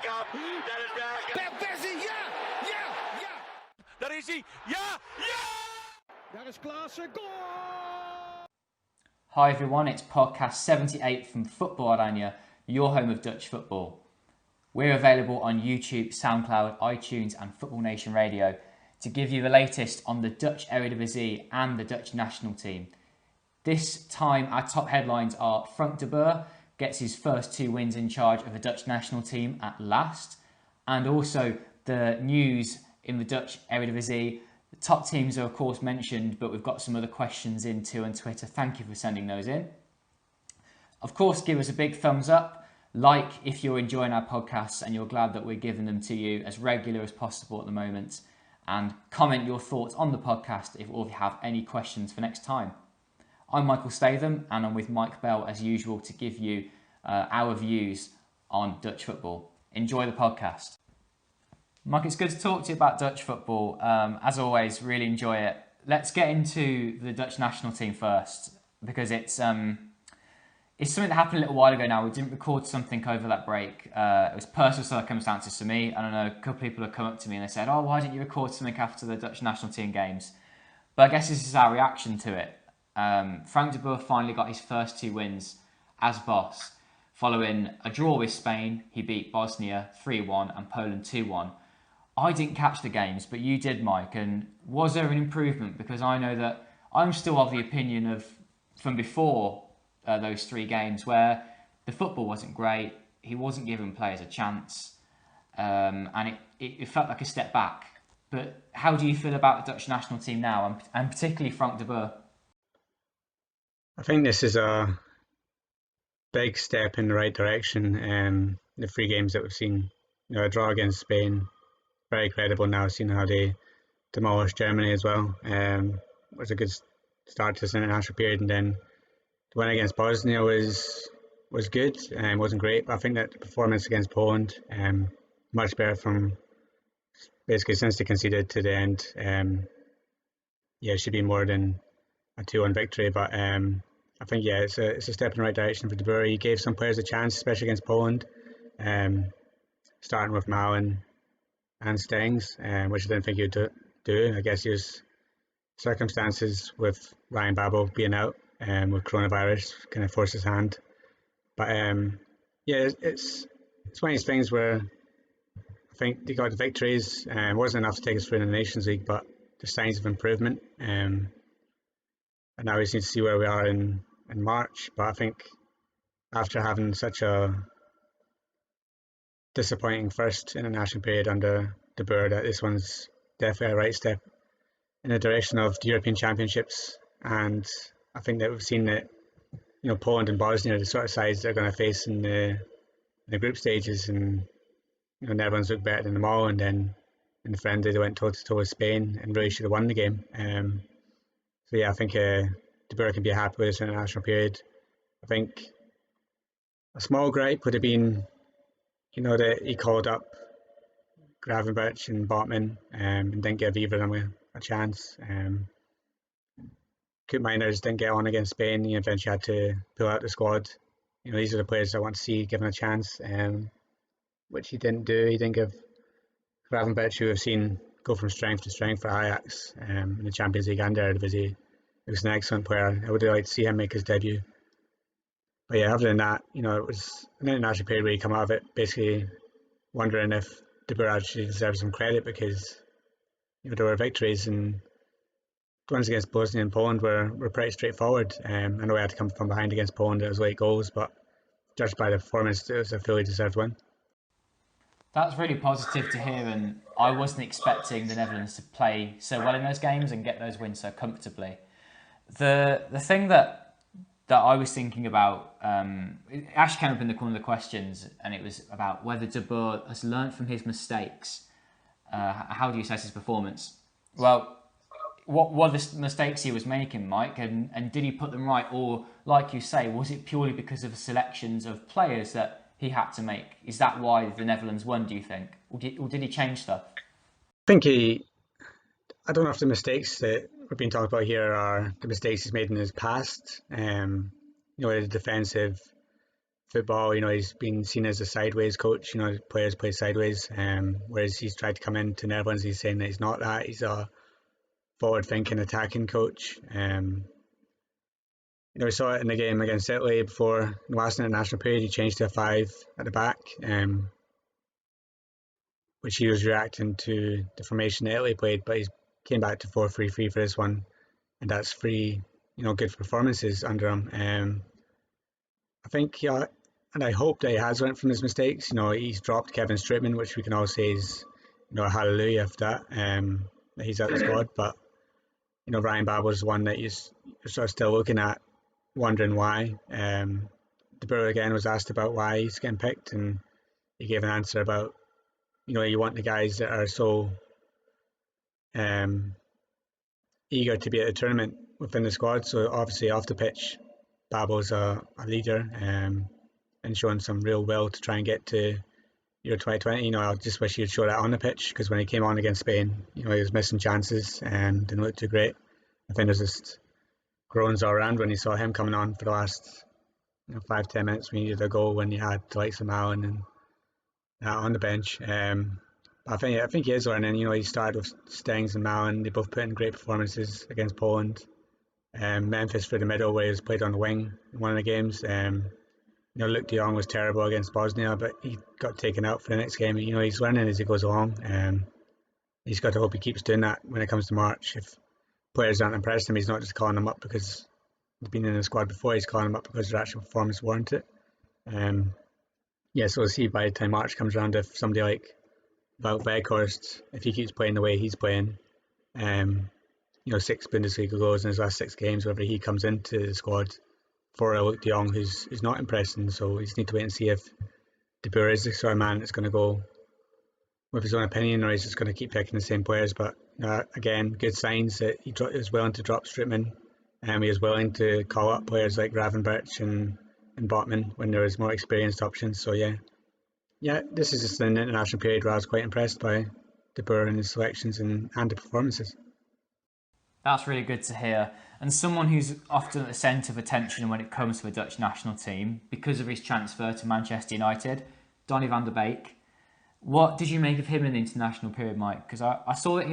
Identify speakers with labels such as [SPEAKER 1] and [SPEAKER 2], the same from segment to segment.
[SPEAKER 1] Bergkamp. Dennis Bergkamp.
[SPEAKER 2] Persie, ja!
[SPEAKER 1] Daar is hij. Ja!
[SPEAKER 2] Daar is Klaassen, goal!
[SPEAKER 3] Hi everyone, it's podcast 78 from Football-Oranje, your home of Dutch football. We're available on YouTube, SoundCloud, iTunes and Football Nation Radio to give you the latest on the Dutch Eredivisie and the Dutch national team. This time our top headlines are Frank de Boer gets his first 2 wins in charge of the Dutch national team at last, and also the news in the Dutch Eredivisie. The top teams are of course mentioned, but we've got some other questions in too on Twitter. Thank you for sending those in. Of course, give us a big thumbs up, like if you're enjoying our podcasts and you're glad that we're giving them to you as regular as possible at the moment, and comment your thoughts on the podcast if you have any questions for next time. I'm Michael Statham and I'm with Mike Bell as usual to give you our views on Dutch football. Enjoy the podcast. Mike, it's good to talk to you about Dutch football. As always, really enjoy it. Let's get into the Dutch national team first, because it's something that happened a little while ago now. We didn't record something over that break. It was personal circumstances for me. I don't know, a couple of people have come up to me and they said, oh, why didn't you record something after the Dutch national team games? But I guess this is our reaction to it. Frank de Boer finally got his first 2 wins as boss. Following a draw with Spain, he beat Bosnia 3-1 and Poland 2-1. I didn't catch the games, but you did, Mike. And was there an improvement? Because I know that I'm still of the opinion of, from before those 3 games, where the football wasn't great, he wasn't giving players a chance, and it felt like a step back. But how do you feel about the Dutch national team now, and particularly Frank de Boer?
[SPEAKER 4] I think this is a big step in the right direction. The 3 games that we've seen, a draw against Spain, very credible now, seeing how they demolished Germany as well. It was a good start to this international period, and then the win against Bosnia was good. Wasn't great, but I think that the performance against Poland, much better from basically since they conceded to the end. It should be more than a 2-1 victory, but I think it's a step in the right direction for de Boer. He gave some players a chance, especially against Poland, starting with Malen and Stengs, which I didn't think he would do. I guess he was circumstances with Ryan Babel being out with coronavirus kind of forced his hand. But it's one of these things where I think they got the victories. It wasn't enough to take us through in the Nations League, but there's signs of improvement. And now we just need to see where we are in March. But I think after having such a disappointing first international period under de Boer, that this one's definitely a right step in the direction of the European Championships. And I think that we've seen that Poland and Bosnia are the sort of sides they're going to face in the group stages, and Netherlands looked better than them all, and then in the friendly they went toe to toe with Spain and really should have won the game. I think de Boer can be happy with this international period. I think a small gripe would have been that he called up Gravenberch and Botman and didn't give either of them a chance. Koop Meiners didn't get on against Spain. He eventually had to pull out the squad. These are the players I want to see given a chance, which he didn't do. He didn't give Gravenberch, who we've seen go from strength to strength for Ajax in the Champions League and the Eredivisie. He was an excellent player. I would have liked to see him make his debut. But other than that, it was an international period where you come out of it basically wondering if de Boer actually deserves some credit, because there were victories, and the ones against Bosnia and Poland were pretty straightforward. I know we had to come from behind against Poland. It was late goals, but judged by the performance, it was a fully deserved win.
[SPEAKER 3] That's really positive to hear, and I wasn't expecting the Netherlands to play so well in those games and get those wins so comfortably. The thing that I was thinking about, it actually came up in one of the questions, and it was about whether de Boer has learned from his mistakes. How do you assess his performance? Well, what were the mistakes he was making, Mike, and did he put them right? Or, like you say, was it purely because of the selections of players that he had to make? Is that why the Netherlands won, do you think? Or did he change stuff?
[SPEAKER 4] I think I don't know if the mistakes that we're being talked about here are the mistakes he's made in his past. The defensive football. He's been seen as a sideways coach. Players play sideways, whereas he's tried to come into Netherlands. He's saying that he's not that. He's a forward-thinking, attacking coach. We saw it in the game against Italy before the last international period. He changed to a 5 at the back, which he was reacting to the formation that Italy played, but he came back to 4-3-3 for this one, and that's 3, good performances under him. I think, and I hope that he has learned from his mistakes. He's dropped Kevin Strickman, which we can all say is, a hallelujah for that, that he's out of the squad. But, Ryan Babel's one that you're sort of still looking at, wondering why. De Boer again was asked about why he's getting picked, and he gave an answer about, you want the guys that are so eager to be at the tournament within the squad. So obviously off the pitch, Babel's a leader and showing some real will to try and get to Euro 2020. I just wish he'd show that on the pitch, because when he came on against Spain, he was missing chances and didn't look too great. I think there's just groans all around when you saw him coming on for the last 5-10 minutes when you needed a goal, when you had the likes of Malen and on the bench. I think he is learning. He started with Stengs and Malen. They both put in great performances against Poland. Memphis through the middle, where he was played on the wing in one of the games. Luke de Jong was terrible against Bosnia, but he got taken out for the next game. He's learning as he goes along. He's got to hope he keeps doing that when it comes to March. If players aren't impressing him, he's not just calling them up because he's been in the squad before. He's calling them up because their actual performance warrants it. So we'll see by the time March comes around if somebody like Wout Weghorst, if he keeps playing the way he's playing, 6 Bundesliga goals in his last 6 games, whether he comes into the squad for a Luke de Jong who's not impressing. So we just need to wait and see if De Boer is the sort of man that's going to go with his own opinion, or he's just going to keep picking the same players. But again, good signs that he is willing to drop Strickman, and he is willing to call up players like Gravenberch and Botman when there is more experienced options. So this is just an international period where I was quite impressed by De Boer and his selections and the performances.
[SPEAKER 3] That's really good to hear. And someone who's often at the centre of attention when it comes to the Dutch national team because of his transfer to Manchester United, Donny van der Beek. What did you make of him in the international period, Mike? Because I saw that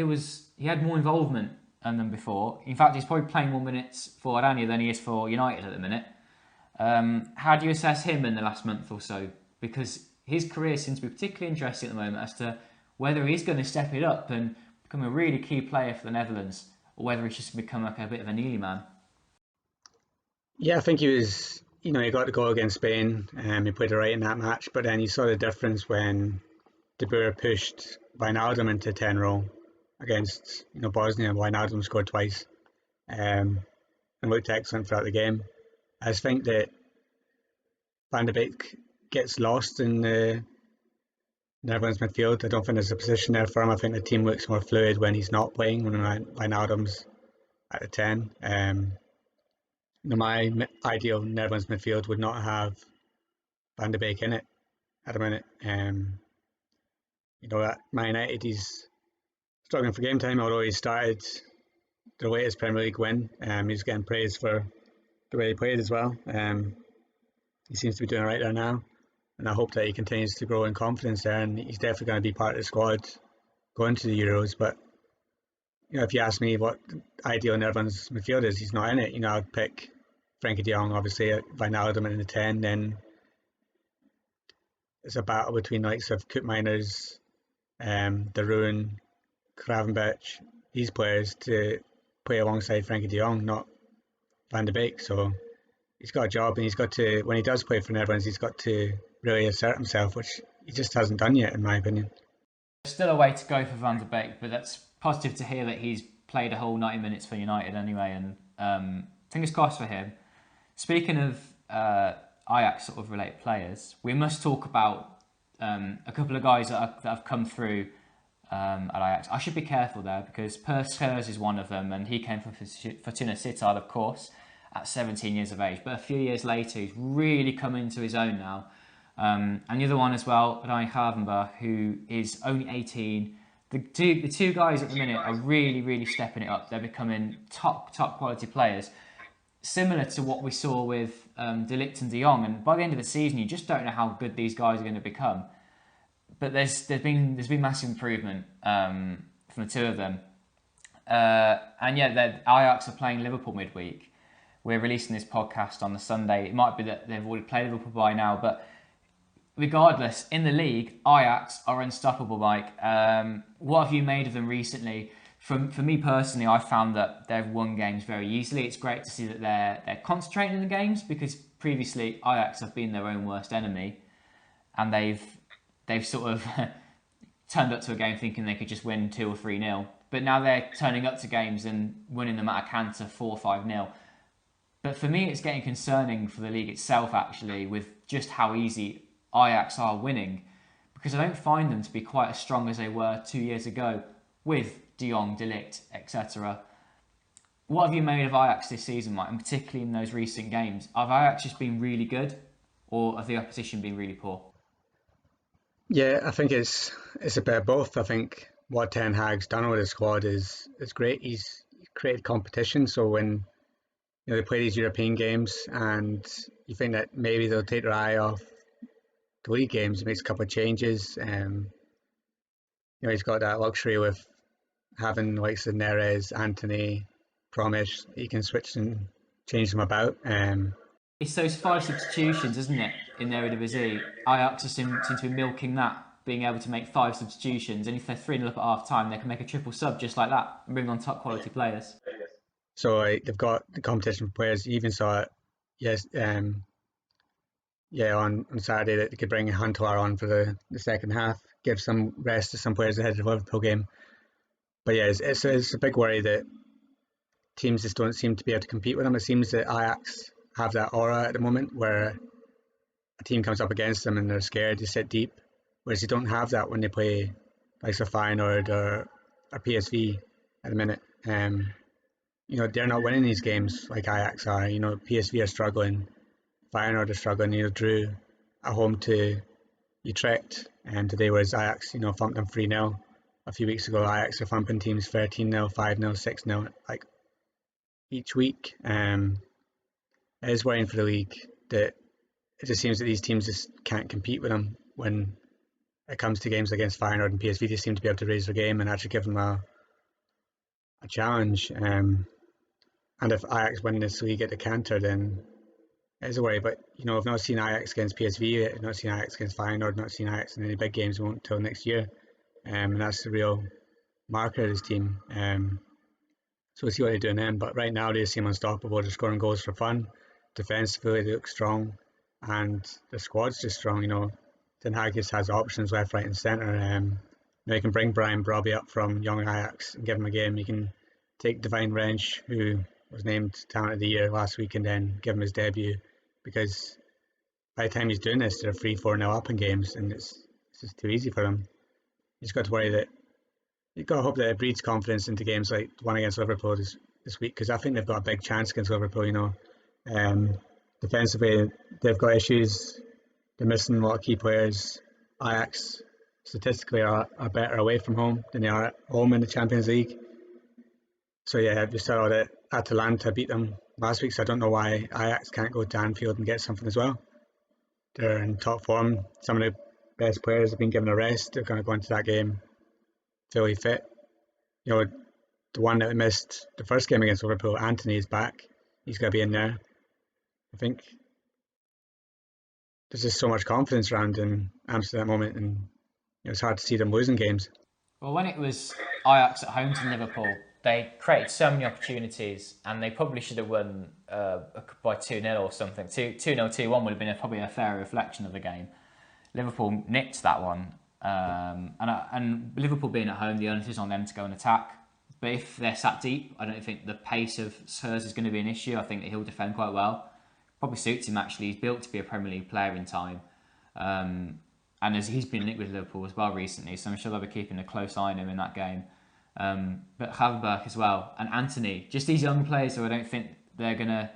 [SPEAKER 3] he had more involvement than before. In fact, he's probably playing more minutes for Oranje than he is for United at the minute. How do you assess him in the last month or so? Because his career seems to be particularly interesting at the moment as to whether he's going to step it up and become a really key player for the Netherlands, or whether he's just become like a bit of a Neely man.
[SPEAKER 4] Yeah, I think he was, he got the goal against Spain, he played it right in that match, but then you saw the difference when De Boer pushed Wijnaldum into 10 role against Bosnia. Wijnaldum scored twice and looked excellent throughout the game. I just think that Van der Beek gets lost in the Netherlands midfield. I don't think there's a position there for him. I think the team looks more fluid when he's not playing, when Wijnaldum's at the 10. My ideal Netherlands midfield would not have Van der Beek in it at the minute. At Man United, he's struggling for game time, although he started the latest Premier League win. He's getting praised for the way he played as well. He seems to be doing right there now, and I hope that he continues to grow in confidence there, and he's definitely going to be part of the squad going to the Euros. But if you ask me what ideal Netherlands midfield is, he's not in it. I'd pick Frenkie de Jong, obviously, Wijnaldum in the 10. Then it's a battle between the likes of Koopmeiners, De Roon, Gravenberch, these players to play alongside Frenkie de Jong, not Van der Beek. So he's got a job, and he's got to, when he does play for Netherlands, he's got to really assert himself, which he just hasn't done yet, in my opinion.
[SPEAKER 3] There's still a way to go for Van der Beek, but that's positive to hear that he's played a whole 90 minutes for United anyway, and fingers crossed for him. Speaking of Ajax sort of related players, we must talk about a couple of guys that have come through at Ajax. I should be careful there because Per Schurz is one of them, and he came from Fortuna Sittard, of course, at 17 years of age. But a few years later, he's really come into his own now. And the other one as well, Ryan Gravenberch, who is only 18. The two guys at the minute are really, really stepping it up. They're becoming top quality players. similar to what we saw with De Ligt and De Jong. And by the end of the season, you just don't know how good these guys are going to become. But there's been massive improvement from the two of them. And yeah, Ajax are playing Liverpool midweek. We're releasing this podcast on the Sunday. It might be that they've already played Liverpool by now, but regardless, in the league, Ajax are unstoppable, Mike. What have you made of them recently? For me personally, I found that they've won games very easily. It's great to see that they're concentrating in the games, because previously Ajax have been their own worst enemy, and they've sort of turned up to a game thinking they could just win 2 or 3-0. But now they're turning up to games and winning them at a canter 4 or 5-0. But for me, it's getting concerning for the league itself, actually, with just how easy Ajax are winning, because I don't find them to be quite as strong as they were 2 years ago with De Jong, De Ligt, etc. What have you made of Ajax this season, Mike, and particularly in those recent games? Have Ajax just been really good, or have the opposition been really poor?
[SPEAKER 4] Yeah, I think it's a bit of both. I think what Ten Hag's done with his squad is great. He's created competition, so when they play these European games, and you think that maybe they'll take their eye off the league games. He makes a couple of changes. He's got that luxury with having likes of Neres, Antony, Promise. He can switch and change them about.
[SPEAKER 3] It's those 5 substitutions, isn't it, in the Eredivisie? Ajax seem to be milking that, being able to make 5 substitutions, and if they're 3-0 up at half time, they can make a triple sub just like that and bring on top quality players.
[SPEAKER 4] So they've got the competition for players. You even saw it, yes, on Saturday, that they could bring Hunter on for the second half, give some rest to some players ahead of the Liverpool game. But yeah, it's a big worry that teams just don't seem to be able to compete with them. It seems that Ajax have that aura at the moment where a team comes up against them and they're scared to sit deep, whereas they don't have that when they play like Feyenoord or PSV at the minute. They're not winning these games like Ajax are. PSV are struggling, Feyenoord are struggling. Drew at home to Utrecht and today, whereas Ajax, thumped them 3-0. A few weeks ago, Ajax are thumping teams 13-0, 5-0, 6-0, like each week. It is worrying for the league that it just seems that these teams just can't compete with them when it comes to games against Feyenoord and PSV. They seem to be able to raise their game and actually give them a challenge. And if Ajax win this league at the canter, then it is a worry. But I've not seen Ajax against PSV, I've not seen Ajax against Feyenoord, not seen Ajax in any big games. We won't until next year, and that's the real marker of this team. So we'll see what they're doing then. But right now they seem unstoppable. They're scoring goals for fun. Defensively, they look strong, and the squad's just strong. Ten Hag just has options left, right, and centre. You can bring Bruyne up from young Ajax and give him a game. You can take Divine Wrench, who was named Talent of the Year last week, and then give him his debut, because by the time he's doing this, they're 3-4-0 up in games, and it's just too easy for him. You've got to worry that you've got to hope that it breeds confidence into games like the one against Liverpool this week, because I think they've got a big chance against Liverpool. Defensively, they've got issues. They're missing a lot of key players. Ajax statistically are better away from home than they are at home in the Champions League. So yeah, we saw that Atalanta beat them last week, so I don't know why Ajax can't go to Anfield and get something as well. They're in top form. Some of the best players have been given a rest. They're going to go into that game fully fit. The one that missed the first game against Liverpool, Antony, is back. He's going to be in there. I think there's just so much confidence around in Amsterdam at the moment, and it's hard to see them losing games.
[SPEAKER 3] Well, when it was Ajax at home to Liverpool, they created so many opportunities, and they probably should have won by 2-0 or something. 2-0, 2-1 would have been probably a fair reflection of the game. Liverpool nicked that one, and Liverpool being at home, the onus is on them to go and attack. But if they're sat deep, I don't think the pace of Spurs is going to be an issue. I think that he'll defend quite well. Probably suits him, actually. He's built to be a Premier League player in time. And as he's been linked with Liverpool as well recently, so I'm sure they'll be keeping a close eye on him in that game. But Haverberg as well, and Antony, just these young players who I don't think they're going to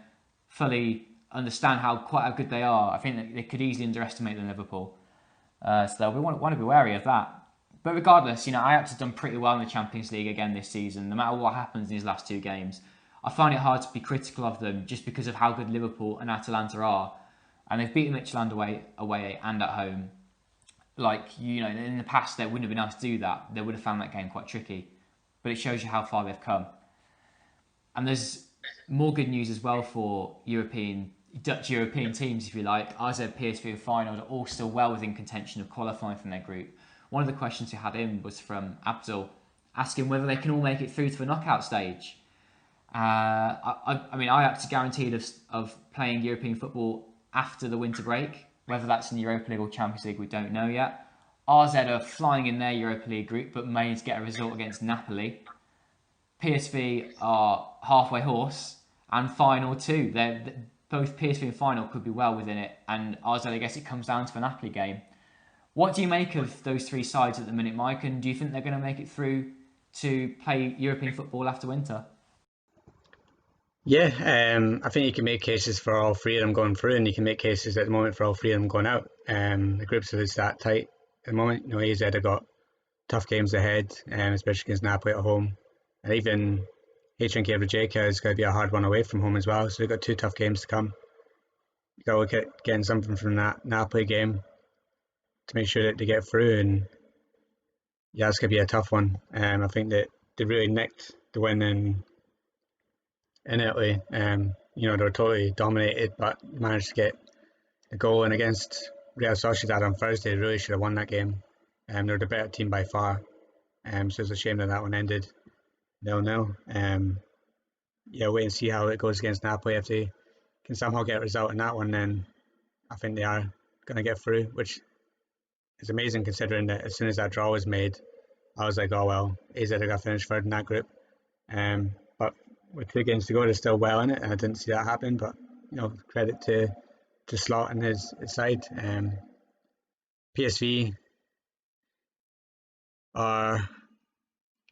[SPEAKER 3] fully understand how good they are. I think that they could easily underestimate them, Liverpool. So they'll want to be wary of that. But regardless, Ajax has done pretty well in the Champions League again this season. No matter what happens in his last 2 games, I find it hard to be critical of them just because of how good Liverpool and Atalanta are. And they've beaten Midtjylland away and at home. In the past, they wouldn't have been able to do that. They would have found that game quite tricky. But it shows you how far they've come. And there's more good news as well for Dutch European teams, if you like. AZ, PSV and Feyenoord are all still well within contention of qualifying from their group. One of the questions we had in was from Abdul, asking whether they can all make it through to the knockout stage. Ajax are guaranteed of playing European football after the winter break. Whether that's in the Europa League or Champions League, we don't know yet. AZ are flying in their Europa League group, but may need to get a result against Napoli. PSV are halfway horse, and Feyenoord too. Both PSV and Feyenoord could be well within it, and AZ, I guess it comes down to the Napoli game. What do you make of those three sides at the minute, Mike? And do you think they're going to make it through to play European football after winter?
[SPEAKER 4] Yeah, I think you can make cases for all three of them going through, and you can make cases at the moment for all three of them going out. The groups are that tight at the moment. AZ have got tough games ahead, especially against Napoli at home, and even HNK Rijeka is going to be a hard one away from home as well. So they've got two tough games to come. You got to look at getting something from that Napoli game to make sure that they get through, and yeah, it's going to be a tough one. I think that they really nicked the win in Italy. They were totally dominated, but managed to get a goal in against Real Sociedad on Thursday. They really should have won that game. They were the better team by far. So it's a shame that one ended 0-0. Wait and see how it goes against Napoli. If they can somehow get a result in that one, then I think they are going to get through, which is amazing considering that as soon as that draw was made, I was like, oh well, AZ are going to finish third in that group. But with 2 games to go, they're still well in it, and I didn't see that happen. But credit to Slot and his side. PSV are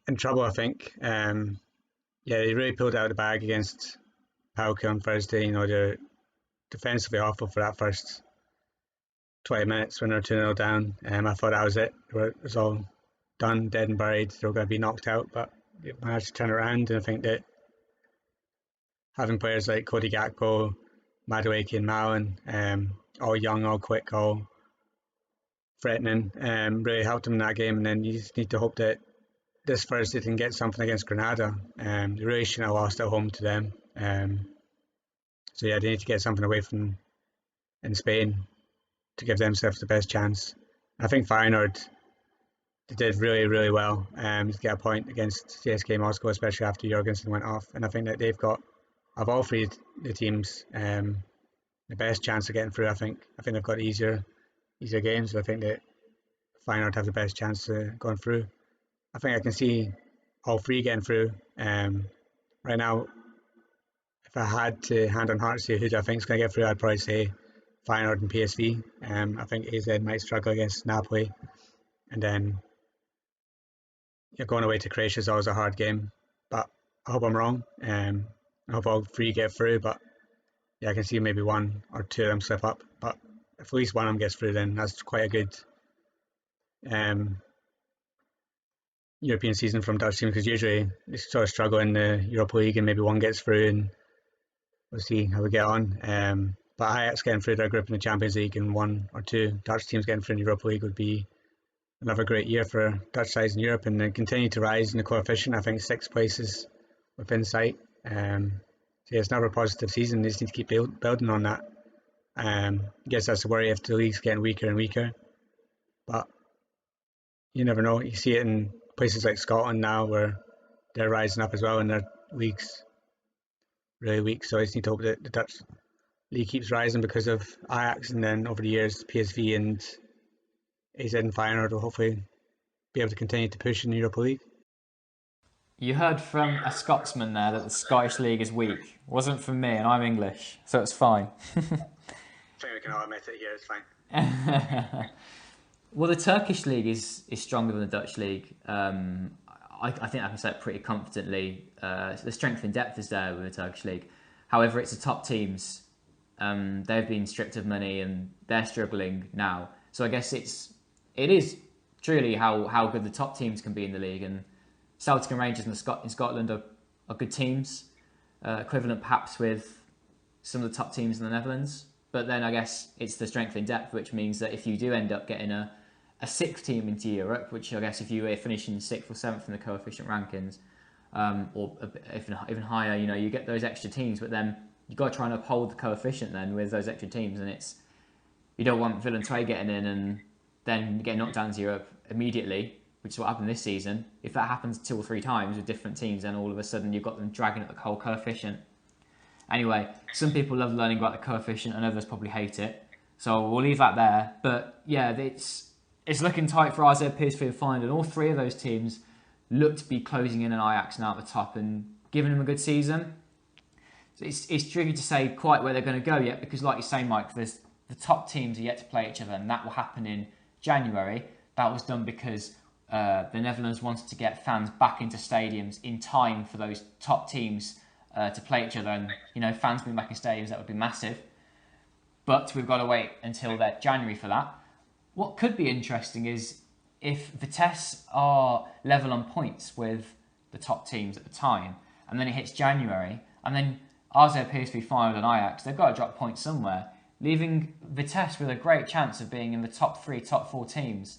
[SPEAKER 4] in trouble, I think. They really pulled out of the bag against Pauke on Thursday. They're defensively awful for that first 20 minutes when they're 2-0 down. I thought that was it. It was all done, dead and buried. They were going to be knocked out, but they managed to turn around. And I think that having players like Cody Gakpo, Madueke and Malen, all young, all quick, all threatening, really helped them in that game. And then you just need to hope that this Thursday they can get something against Granada. They really shouldn't have lost at home to them. They need to get something away from in Spain to give themselves the best chance. I think Feyenoord, they did really, really well to get a point against CSK Moscow, especially after Jorgensen went off. And I think that they've got, of all three the teams, the best chance of getting through. I think they've got easier games. I think that Feyenoord have the best chance of going through. I think I can see all three getting through. Right now, if I had to hand on heart say who I think is going to get through, I'd probably say Feyenoord and PSV. I think AZ might struggle against Napoli, and then going away to Croatia is always a hard game. But I hope I'm wrong. I hope all three get through. But I can see maybe one or two of them slip up. But if at least one of them gets through, then that's quite a good European season from Dutch teams, because usually they sort of struggle in the Europa League and maybe one gets through, and we'll see how we get on. But Ajax getting through their group in the Champions League and one or two Dutch teams getting through in the Europa League would be another great year for Dutch sides in Europe, and then continue to rise in the coefficient. I think 6 places within sight. It's another positive season. They just need to keep building on that. I guess that's the worry if the league's getting weaker and weaker. But you never know. You see it in places like Scotland now, where they're rising up as well, and their league's really weak. So I just need to hope that the Dutch league keeps rising because of Ajax, and then over the years PSV and AZ and Feyenoord will hopefully be able to continue to push in the Europa League.
[SPEAKER 3] You heard from a Scotsman there that the Scottish League is weak. It wasn't from me, and I'm English, so it's fine.
[SPEAKER 4] I think we can all admit it here, it's fine.
[SPEAKER 3] Well, the Turkish League is stronger than the Dutch League. I think I can say it pretty confidently. The strength and depth is there with the Turkish League. However, it's the top teams. They've been stripped of money and they're struggling now. So I guess it is truly how good the top teams can be in the league. And Celtic and Rangers in Scotland are good teams. equivalent perhaps with some of the top teams in the Netherlands. But then I guess it's the strength in depth, which means that if you do end up getting a sixth team into Europe, which I guess if you were finishing 6th or 7th in the coefficient rankings, or even higher, you get those extra teams, but then you've got to try and uphold the coefficient then with those extra teams, and you don't want Willem II getting in and then getting knocked down to Europe immediately, which is what happened this season. If that happens 2 or 3 times with different teams, then all of a sudden you've got them dragging up the whole coefficient. Anyway, some people love learning about the coefficient and others probably hate it. So we'll leave that there. But yeah, it's looking tight for RZ PSV to find, and all 3 of those teams look to be closing in on Ajax now at the top and giving them a good season. So it's tricky to say quite where they're going to go yet, because like you say, Mike, the top teams are yet to play each other, and that will happen in January. That was done because the Netherlands wanted to get fans back into stadiums in time for those top teams to play each other, and fans being back in stadiums, that would be massive. But we've got to wait until that January for that. What could be interesting is if Vitesse are level on points with the top teams at the time, and then it hits January, and then RZ PSV final and Ajax, they've got to drop points somewhere, leaving Vitesse with a great chance of being in the top 3, top 4 teams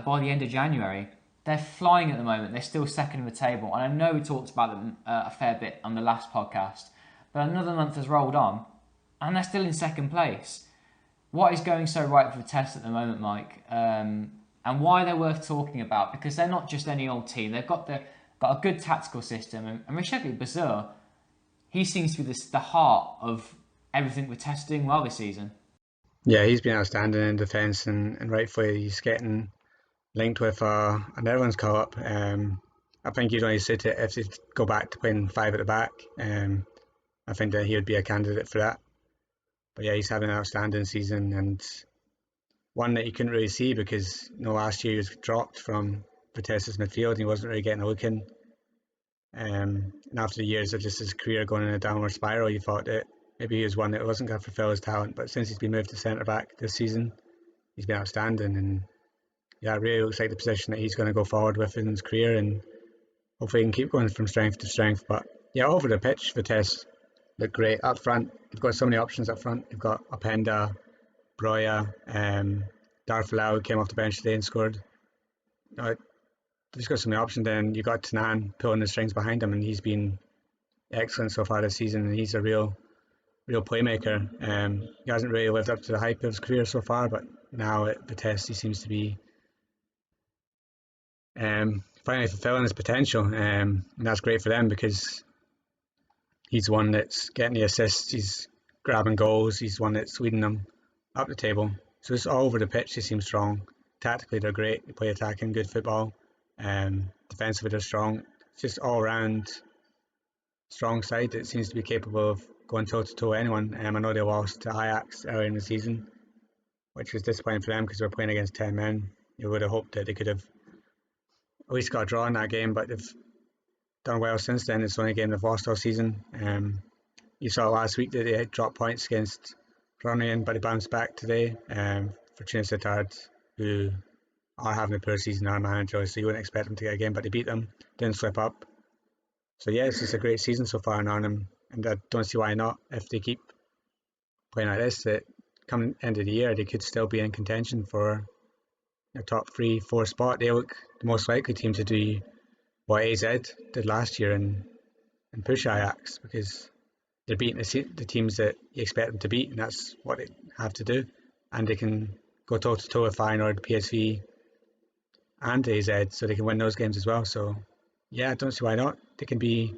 [SPEAKER 3] by the end of January. They're flying at the moment. They're still second in the table. And I know we talked about them a fair bit on the last podcast, but another month has rolled on and they're still in second place. What is going so right for Vitesse at the moment, Mike? And why they're worth talking about? Because they're not just any old team. They've got a good tactical system. And Rishegli Bazur, he seems to be the heart of everything Vitesse doing well this season.
[SPEAKER 4] Yeah, he's been outstanding in defence, and rightfully he's getting linked with a Netherlands call-up. I think you'd only suit it if they go back to playing 5 at the back. I think that he would be a candidate for that. But yeah, he's having an outstanding season, and one that you couldn't really see because last year he was dropped from Vitesse's midfield and he wasn't really getting a look in. And after the years of just his career going in a downward spiral, you thought that maybe he was one that wasn't going to fulfil his talent. But since he's been moved to centre back this season, he's been outstanding, and yeah, it really looks like the position that he's going to go forward with in his career, and hopefully he can keep going from strength to strength. But yeah, over the pitch, Vitesse look great up front. They've got so many options up front. They've got Openda, Bruyne, Darfalau came off the bench today and scored. They've just got so many options. Then you've got Tanan pulling the strings behind him, and he's been excellent so far this season, and he's a real playmaker. He hasn't really lived up to the hype of his career so far, but now at Vitesse he seems to be finally fulfilling his potential, and that's great for them because he's the one that's getting the assists, he's grabbing goals, he's the one that's leading them up the table. So it's all over the pitch. They seem strong. Tactically they're great. They play attacking, good football. Defensively they're strong. It's just all around strong side that seems to be capable of going toe to toe with anyone. I know they lost to Ajax earlier in the season, which was disappointing for them because they were playing against 10 men. You would have hoped that they could have at least got a draw in that game, but they've done well since then. It's the only game they've lost all season. You saw last week that they had dropped points against Bruyne, but they bounced back today for Trinidad, who are having a poor season, our manager, so you wouldn't expect them to get a game, but they beat them, didn't slip up. So yeah, it's just a great season so far in Arnhem, and I don't see why not. If they keep playing like this, that come end of the year they could still be in contention for a top 3-4 spot. They look the most likely team to do what AZ did last year and push Ajax, because they're beating the teams that you expect them to beat, and that's what they have to do. And they can go toe to toe with Feyenoord, PSV and AZ, so they can win those games as well. So yeah, I don't see why not. They can be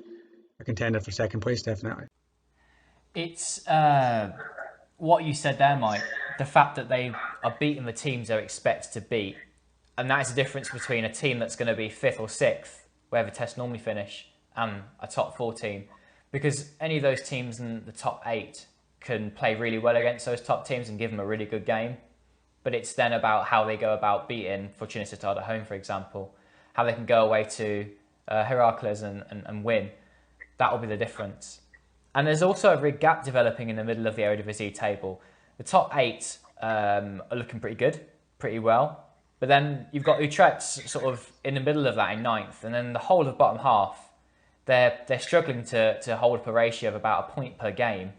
[SPEAKER 4] a contender for second place, definitely.
[SPEAKER 3] It's what you said there, Mike. The fact that they are beating the teams they're expected to beat, and that is the difference between a team that's going to be 5th or 6th, where Vitesse normally finish, and a top 4 team. Because any of those teams in the top 8 can play really well against those top teams and give them a really good game. But it's then about how they go about beating Fortuna Sittard at home, for example. How they can go away to Heracles and win. That will be the difference. And there's also a big gap developing in the middle of the Eredivisie table. The top 8 are looking pretty good, pretty well. But then you've got Utrecht sort of in the middle of that in 9th. And then the whole of the bottom half, they're struggling to hold up a ratio of about a point per game.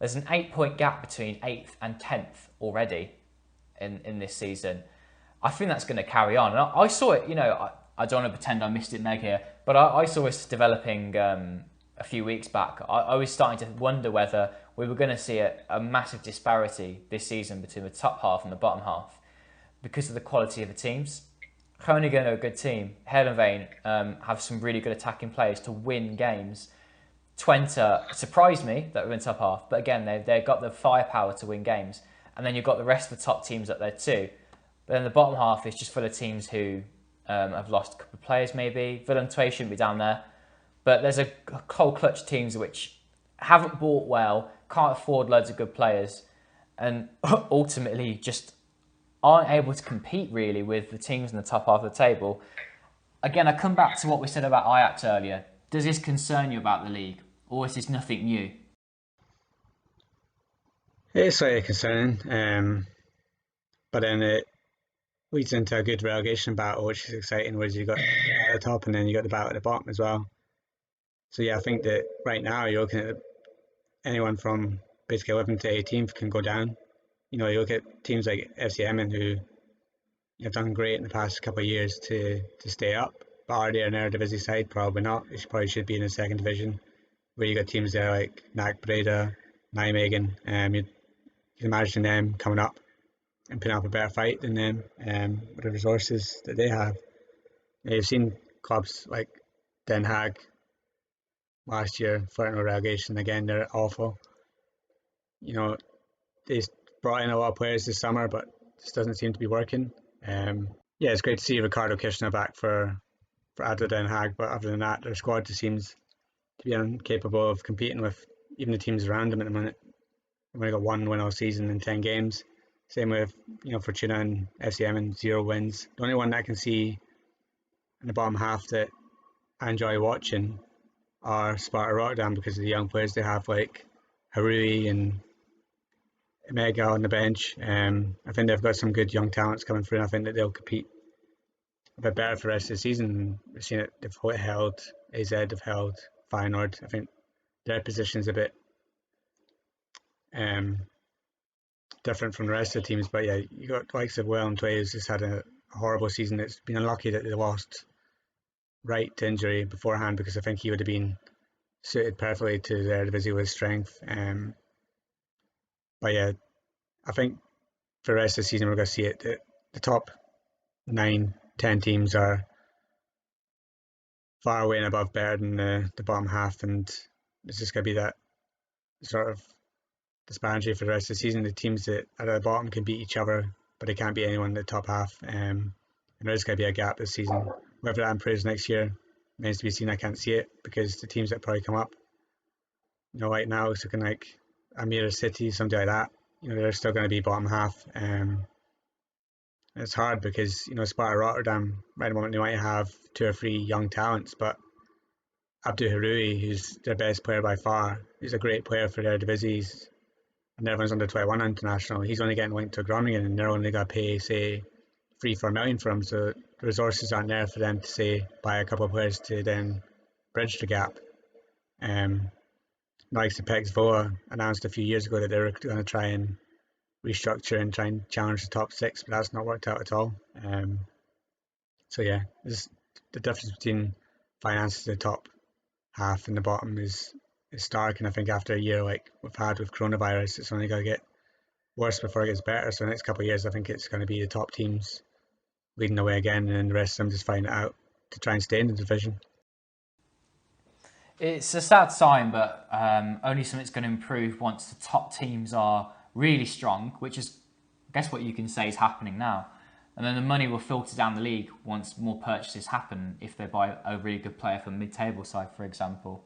[SPEAKER 3] There's an 8-point gap between 8th and 10th already in this season. I think that's going to carry on. And I saw it, I don't want to pretend I missed it, Meg, here, but I saw this developing a few weeks back. I was starting to wonder whether we were going to see a massive disparity this season between the top half and the bottom half because of the quality of the teams. Groningen are a good team. Heerenveen have some really good attacking players to win games. Twente surprised me that we're in top half, but again, they've got the firepower to win games. And then you've got the rest of the top teams up there too. But then the bottom half is just full of teams who have lost a couple of players maybe. Willem II shouldn't be down there. But there's a whole clutch of teams which haven't bought well, can't afford loads of good players, and ultimately just aren't able to compete really with the teams in the top half of the table. Again, I come back to what we said about Ajax earlier. Does this concern you about the league, or is this nothing new?
[SPEAKER 4] It's slightly concerning, but then it leads into a good relegation battle, which is exciting, whereas you got at the top and then you got the battle at the bottom as well. So yeah, I think that right now you're looking at anyone from basically 11th to 18th can go down. You look at teams like FC Emmen who have done great in the past couple of years to stay up, but are they an Eredivisie side? Probably not. They probably should be in the second division, where you got teams there like NAC Breda, Nijmegen. You can imagine them coming up and putting up a better fight than them with the resources that they have. You've seen clubs like Den Haag last year flirting with relegation again. They're awful. They brought in a lot of players this summer, but this doesn't seem to be working. It's great to see Ricardo Kirchner back for ADO Den Haag, but other than that, their squad just seems to be incapable of competing with even the teams around them at the minute. They've only got 1 win all season in 10 games. Same with Fortuna and FC Emmen, 0 wins. The only one that I can see in the bottom half that I enjoy watching are Sparta Rotterdam because of the young players they have, like Harui and Mega on the bench. I think they've got some good young talents coming through, and I think that they'll compete a bit better for the rest of the season. We've seen it, they've held AZ, they've held Feyenoord. I think their position is a bit different from the rest of the teams, but yeah, you got the likes of Willem II who's just had a horrible season. It's been unlucky that they lost Wright to injury beforehand, because I think he would have been suited perfectly to their Eredivisie with strength. But yeah, I think for the rest of the season we're going to see it. The top 9-10 teams are far away and above better than the bottom half, and it's just going to be that sort of disparity for the rest of the season. The teams that are at the bottom can beat each other, but they can't beat anyone in the top half. And there's going to be a gap this season. Whether that improves next year remains to be seen. I can't see it, because the teams that probably come up, right now it's looking like Amira City, something like that. They're still going to be bottom half. It's hard because Sparta Rotterdam right at the moment they might have 2 or 3 young talents, but Abdou Haroui, who's their best player by far, he's a great player for their divisions. And everyone's under 21 international. He's only getting linked to Groningen, and they're only going to pay, say, 3-4 million for him. So the resources aren't there for them to, say, buy a couple of players to then bridge the gap. Like the Pex Voa announced a few years ago that they were going to try and restructure and try and challenge the top 6, but that's not worked out at all. So yeah, the difference between finances at the top half and the bottom is stark, and I think after a year like we've had with coronavirus, it's only going to get worse before it gets better. So the next couple of years I think it's going to be the top teams leading the way again, and then the rest of them just fighting it out to try and stay in the division.
[SPEAKER 3] It's a sad sign, but only something that's going to improve once the top teams are really strong, which is, I guess, what you can say is happening now. And then the money will filter down the league once more purchases happen, if they buy a really good player from mid-table side, for example.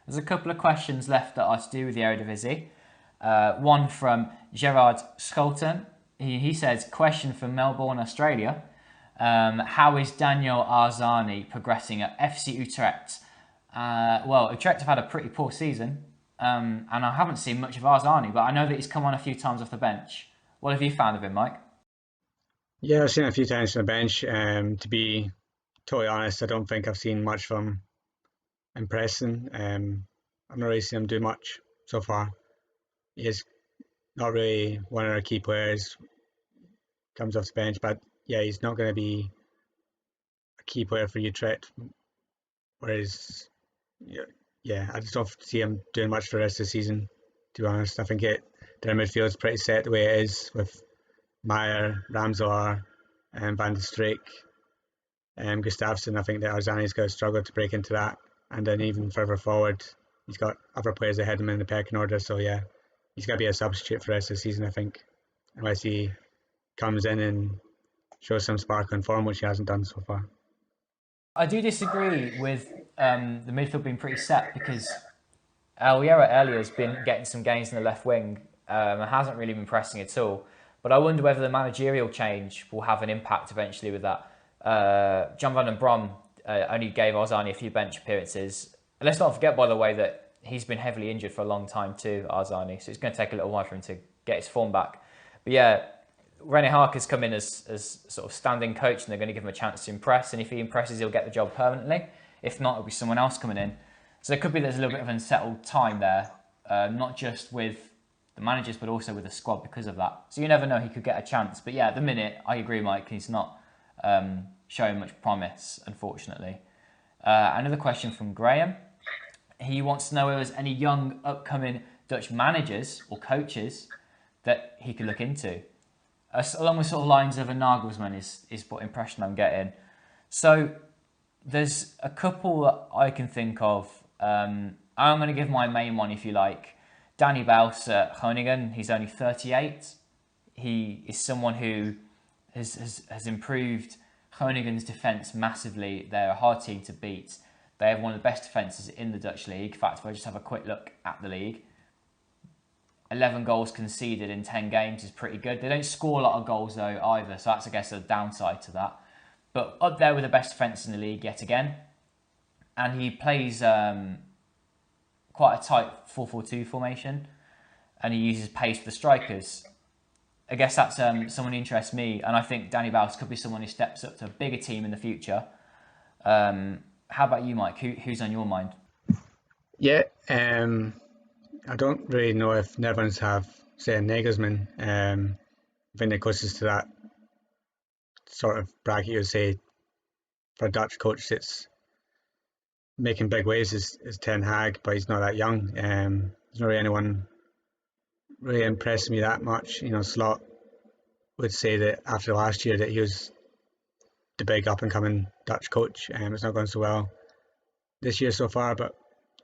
[SPEAKER 3] There's a couple of questions left that are to do with the Eredivisie. One from Gerard Scholten. He says, question from Melbourne, Australia. How is Daniel Arzani progressing at FC Utrecht? Well, Utrecht have had a pretty poor season, and I haven't seen much of Arzani, but I know that he's come on a few times off the bench. What have you found of him, Mike?
[SPEAKER 4] Yeah, I've seen him a few times on the bench. To be totally honest, I don't think I've seen much from impressing. I've not really seen him do much so far. He is not really one of our key players, comes off the bench, but yeah, he's not going to be a key player for Utrecht. Whereas, yeah, I just don't see him doing much for the rest of the season, to be honest. I think their midfield is pretty set the way it is with Meyer, Ramselaar, Van der Streek, Gustafsson. I think that Arzani's going to struggle to break into that. And then even further forward, he's got other players ahead of him in the pecking order. So yeah, he's going to be a substitute for the rest of the season, I think, unless he comes in and shows some sparkling form, which he hasn't done so far.
[SPEAKER 3] I do disagree with the midfield being pretty set, because Alviera earlier has been getting some gains in the left wing and hasn't really been pressing at all. But I wonder whether the managerial change will have an impact eventually with that. John van den Brom only gave Arzani a few bench appearances. And let's not forget, by the way, that he's been heavily injured for a long time too, Arzani. So it's going to take a little while for him to get his form back. But yeah, Rene Haak has come in as sort of standing coach, and they're going to give him a chance to impress. And if he impresses, he'll get the job permanently. If not, it'll be someone else coming in. So it could be there's a little bit of unsettled time there, not just with the managers, but also with the squad because of that. So you never know, he could get a chance. But yeah, at the minute, I agree, Mike, he's not showing much promise, unfortunately. Another question from Graham. He wants to know if there's any young upcoming Dutch managers or coaches that he could look into. Along the sort of lines of a Nagelsmann is what impression I'm getting. So there's a couple that I can think of. I'm going to give my main one, if you like. Danny Buis at Groningen. He's only 38. He is someone who has improved Groningen's defence massively. They're a hard team to beat. They have one of the best defences in the Dutch league. In fact, if I just have a quick look at the league, 11 goals conceded in 10 games is pretty good. They don't score a lot of goals though either, so that's, I guess, a downside to that. But up there with the best defence in the league yet again. And he plays quite a tight 4-4-2 formation, and he uses pace for the strikers. I guess that's someone who interests me, and I think Danny Buis could be someone who steps up to a bigger team in the future. How about you, Mike? Who's on your mind?
[SPEAKER 4] Yeah, I don't really know if Netherlands have, say, a Nagelsmann. I think the closest to that sort of bracket you would say for a Dutch coach that's making big waves is Ten Hag, but he's not that young. There's not really anyone really impressed me that much. You know, Slot would say that after last year that he was the big up and coming Dutch coach. It's not going so well this year so far, but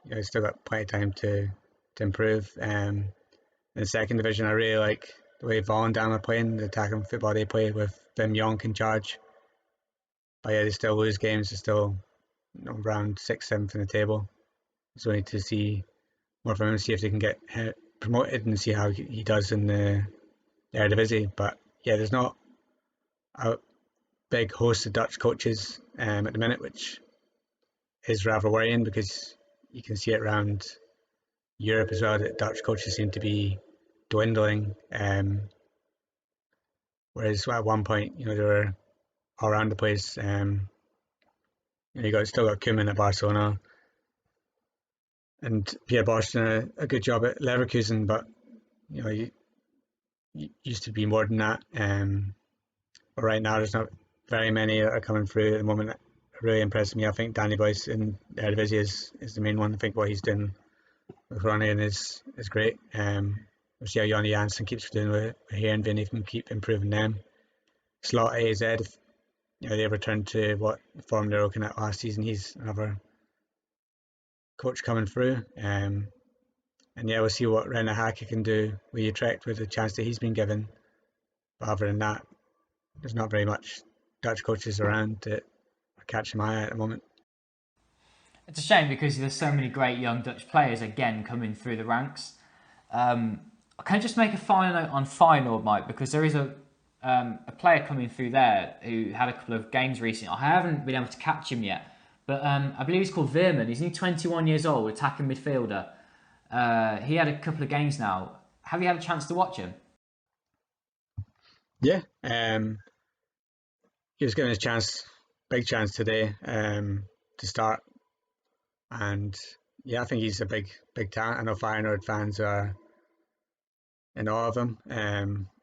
[SPEAKER 4] you know, he's still got plenty of time to improve. In the second division, I really like the way Volendam are playing, the attacking football they play with Wim Jonk in charge. But yeah, they still lose games. They're still around 6th, 7th in the table. So we need to see more from him, see if they can get promoted and see how he does in the Eredivisie. But yeah, there's not a big host of Dutch coaches at the minute, which is rather worrying because you can see it around Europe as well that Dutch coaches seem to be dwindling. Whereas at one point, you know, they were all around the place. You still got Koeman at Barcelona, and Pierre Bosch done a good job at Leverkusen, but you know, you used to be more than that. But right now, there's not very many that are coming through at the moment that really impressed me. I think Danny Buis in the Eredivisie is the main one. I think what he's doing with Groningen is great. We'll see how Jonny Jansen keeps doing with Heerenveen, if he can keep improving them. Slot AZ, if you know, they return to what form they were looking at last season, he's another coach coming through. And yeah, we'll see what Rene Haak can do with Utrecht with the chance that he's been given. But other than that, there's not very much Dutch coaches around that are catching my eye at the moment.
[SPEAKER 3] It's a shame because there's so many great young Dutch players again coming through the ranks. Can I just make a final note on Feyenoord, Mike? Because there is a player coming through there who had a couple of games recently. I haven't been able to catch him yet, but I believe he's called Veerman. He's only 21 years old, attacking midfielder. He had a couple of games now. Have you had a chance to watch him?
[SPEAKER 4] Yeah, he was given his chance, big chance today, to start And yeah, I think he's a big talent. I know Feyenoord fans are in awe of him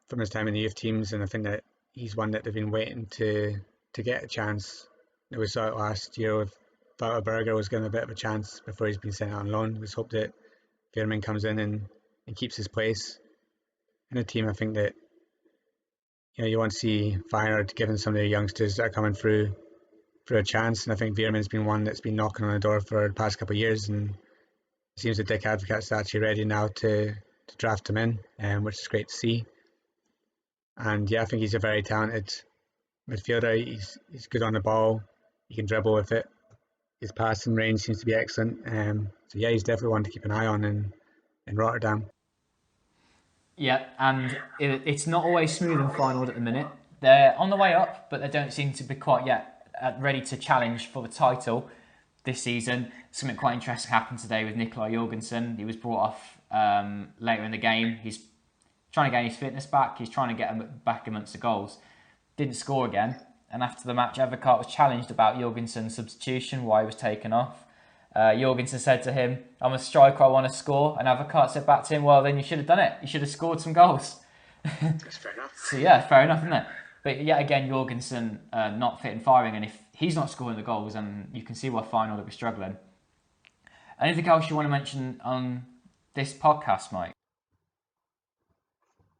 [SPEAKER 4] from his time in the youth teams, and I think that he's one that they've been waiting to get a chance. We saw it last year with Berger was given a bit of a chance before he's been sent out on loan. Let's hope that Veerman comes in and keeps his place in a team. I think that you want to see Feyenoord giving some of the youngsters that are coming through for a chance, and I think Veerman's been one that's been knocking on the door for the past couple of years, and it seems that Dick Advocaat's actually ready now to draft him in, which is great to see. And yeah, I think he's a very talented midfielder. He's good on the ball. He can dribble with it. His passing range seems to be excellent. So yeah, he's definitely one to keep an eye on in Rotterdam.
[SPEAKER 3] Yeah, and it's not always smooth in Feyenoord at the minute. They're on the way up, but they don't seem to be quite yet ready to challenge for the title this season. Something quite interesting happened today with Nikolai Jorgensen. He was brought off later in the game. He's trying to gain his fitness back. He's trying to get him back amongst the goals. Didn't score again. And after the match, Advocaat was challenged about Jorgensen's substitution, why he was taken off. Jorgensen said to him, "I'm a striker, I want to score." And Advocaat said back to him, "Well, then you should have done it. You should have scored some goals."
[SPEAKER 4] That's fair enough.
[SPEAKER 3] So yeah, fair enough, isn't it? But yet again, Jorgensen not fit and firing, and if he's not scoring the goals, then you can see why Feyenoord will be struggling. Anything else you want to mention on this podcast, Mike?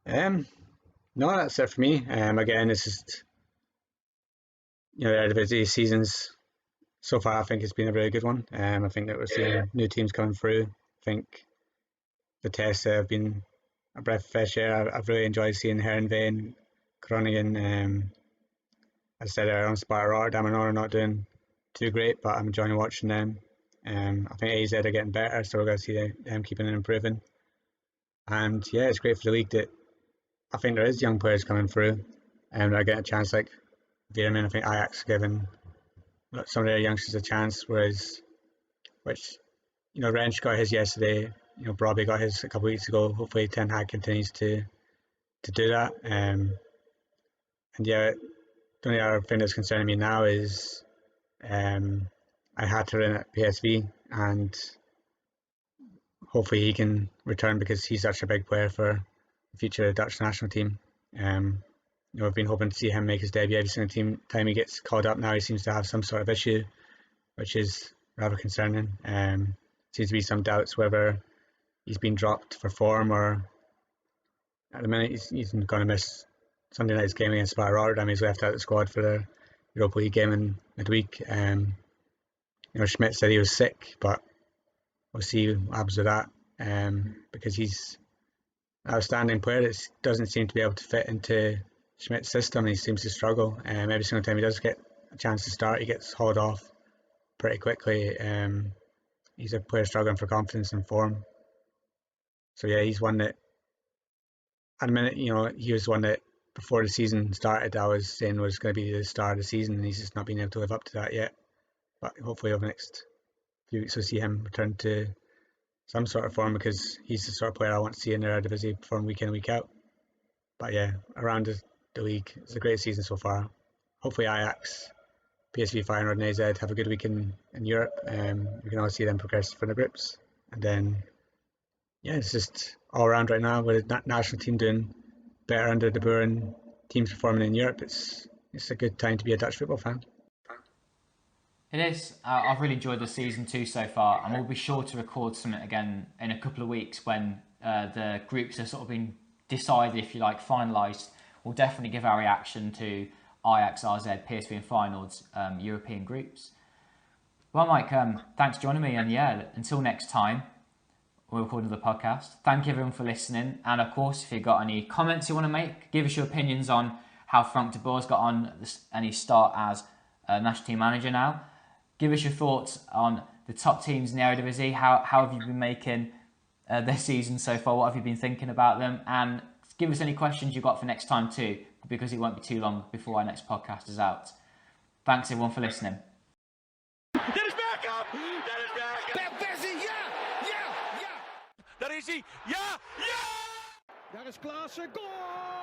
[SPEAKER 4] No, that's it for me. Again, it's just the Eredivisie seasons so far. I think it's been a really good one. I think that we're seeing new teams coming through. I think the tests have been a breath of fresh air. I've really enjoyed seeing Heerenveen, Groningen. As I said earlier on, Sparta Rotterdam, I know they're not doing too great, but I'm enjoying watching them. I think AZ are getting better, so we're going to see them keeping and improving. And yeah, it's great for the league that I think there is young players coming through, and they're getting a chance like Veerman. I think Ajax giving some of their youngsters a chance, which Rensch got his yesterday. Brobby got his a couple of weeks ago. Hopefully Ten Hag continues to do that. And yeah, the only other thing that's concerning me now is I had to run at PSV, and hopefully he can return because he's such a big player for the future Dutch national team. I've been hoping to see him make his debut every single time he gets called up. Now he seems to have some sort of issue, which is rather concerning. Seems to be some doubts whether he's been dropped for form, or at the minute he's going to miss Sunday night's game against Sparta Rotterdam. He's left out of the squad for the Europa League game in midweek. Schmidt said he was sick, but we'll see what happens with that, because he's an outstanding player that doesn't seem to be able to fit into Schmidt's system. He seems to struggle. Every single time he does get a chance to start, he gets hauled off pretty quickly. He's a player struggling for confidence and form. So yeah, he's one that, at the minute, he was one that before the season started, I was saying was going to be the star of the season, and he's just not been able to live up to that yet. But hopefully over the next few weeks we'll see him return to some sort of form, because he's the sort of player I want to see in the Eredivisie perform week in, week out. But yeah, around the league, it's a great season so far. Hopefully Ajax, PSV, Feyenoord and AZ have a good week in Europe. We can all see them progress for the groups. And then, yeah, it's just all around right now with the national team doing better under De Boer and teams performing in Europe. It's a good time to be a Dutch football fan.
[SPEAKER 3] It is. I've really enjoyed the season 2 so far, and we'll be sure to record something again in a couple of weeks when the groups have sort of been decided, if you like, finalised. We'll definitely give our reaction to Ajax, RZ, PSV and Feyenoord's European groups. Well, Mike, thanks for joining me, and yeah, until next time, we'll record another podcast. Thank you everyone for listening, and of course, if you've got any comments you want to make, give us your opinions on how Frank de Boer's got on and his start as national team manager now. Give us your thoughts on the top teams in the Eredivisie. How have you been making their season so far? What have you been thinking about them? And give us any questions you've got for next time too, because it won't be too long before our next podcast is out. Thanks everyone for listening.
[SPEAKER 1] That is back up. That is back up.
[SPEAKER 2] Ja!
[SPEAKER 1] Daar is hij. Ja! Ja!
[SPEAKER 2] Daar is Klaassen. Goal!